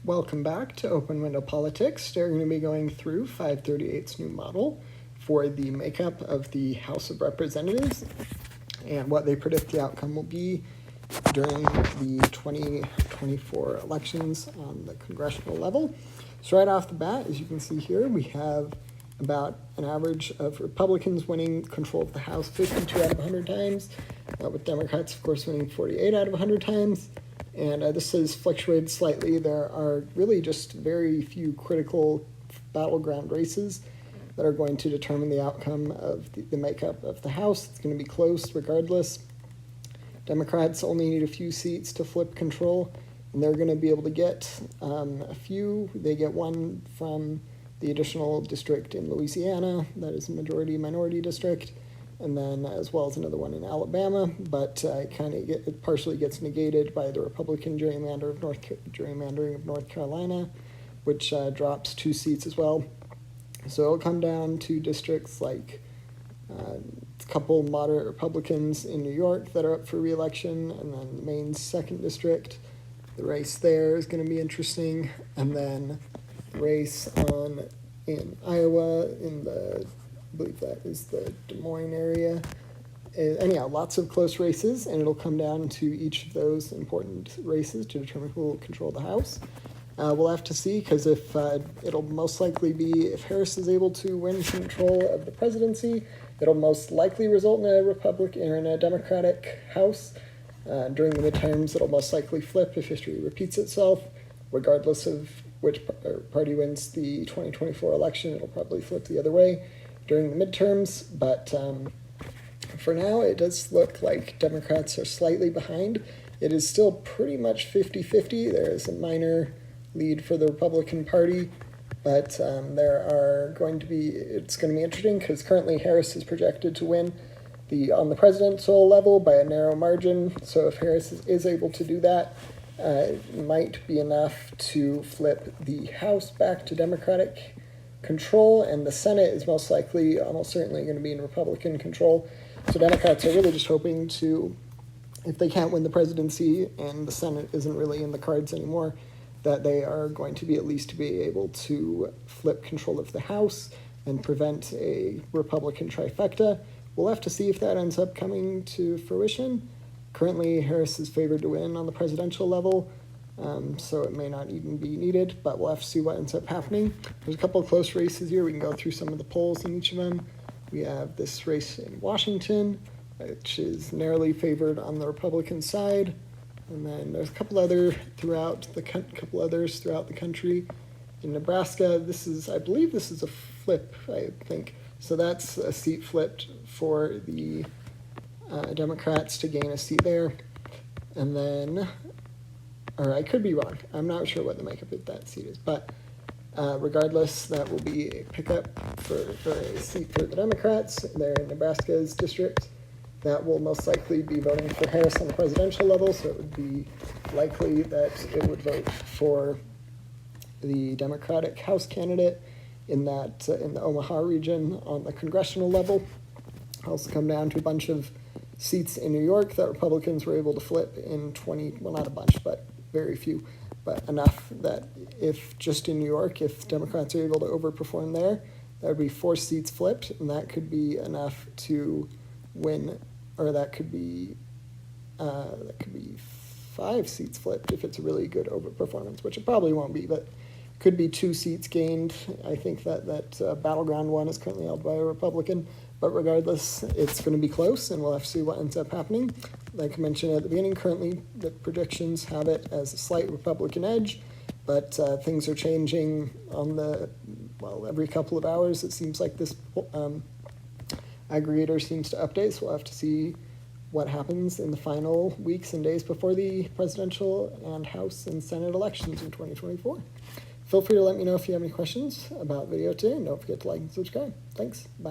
Welcome back to Open Window Politics. They're going to be going through 538's new model for the makeup of the House of Representatives and what they predict the outcome will be during the 2024 elections on the congressional level. So right off the bat, as you can see here, we have about an average of Republicans winning control of the House 52 out of 100 times, with Democrats, of course, winning 48 out of 100 times. And this has fluctuated slightly. There are really just very few critical battleground races that are going to determine the outcome of the makeup of the House. It's going to be close regardless. Democrats only need a few seats to flip control, and they're going to be able to get a few. They get one from the additional district in Louisiana, that is a majority-minority district, and then as well as another one in Alabama, but it partially gets negated by the Republican gerrymandering of North Carolina, which drops 2 seats as well. So it'll come down to districts like a couple moderate Republicans in New York that are up for re-election, and then Maine's 2nd district. The race there is going to be interesting, and then the race in Iowa I believe that is the Des Moines area. Anyhow, lots of close races, and it'll come down to each of those important races to determine who will control the House. We'll have to see, because if it'll most likely be if Harris is able to win control of the presidency, it'll most likely result in a Democratic House. During the midterms, it'll most likely flip if history repeats itself. Regardless of which party wins the 2024 election, it'll probably flip the other way during the midterms, but for now it does look like Democrats are slightly behind. It is still pretty much 50-50. There is a minor lead for the Republican Party, but it's going to be interesting because currently Harris is projected to win on the presidential level by a narrow margin. So if Harris is able to do that, it might be enough to flip the House back to Democratic control, and the Senate is almost certainly going to be in Republican control. So Democrats are really just hoping to, if they can't win the presidency and the Senate isn't really in the cards anymore, that they are going to be at least to be able to flip control of the House and prevent a Republican trifecta. We'll have to see if that ends up coming to fruition. Currently, Harris is favored to win on the presidential level, so it may not even be needed, but we'll have to see what ends up happening. There's a couple of close races here. We can go through some of the polls in each of them. We have this race in Washington, which is narrowly favored on the Republican side, and then there's a couple others throughout the country. In Nebraska, I believe this is a flip, I think. So that's a seat flipped for the Democrats to gain a seat there. And then, or I could be wrong, I'm not sure what the makeup of that seat is, but regardless, that will be a pickup for a seat for the Democrats there in Nebraska's district. That will most likely be voting for Harris on the presidential level, so it would be likely that it would vote for the Democratic House candidate in the Omaha region on the congressional level. Also come down to a bunch of seats in New York that Republicans were able to flip in not a bunch, but very few, but enough that if just in New York, if Democrats are able to overperform there, that would be 4 seats flipped, and that could be enough to win, or that could be 5 seats flipped if it's a really good overperformance, which it probably won't be, but could be 2 seats gained. I think that battleground one is currently held by a Republican, but regardless, it's going to be close, and we'll have to see what ends up happening. Like I mentioned at the beginning, currently the predictions have it as a slight Republican edge, but things are changing every couple of hours. It seems like this aggregator seems to update, so we'll have to see what happens in the final weeks and days before the presidential and House and Senate elections in 2024. Feel free to let me know if you have any questions about video today, and don't forget to like and subscribe. Thanks. Bye.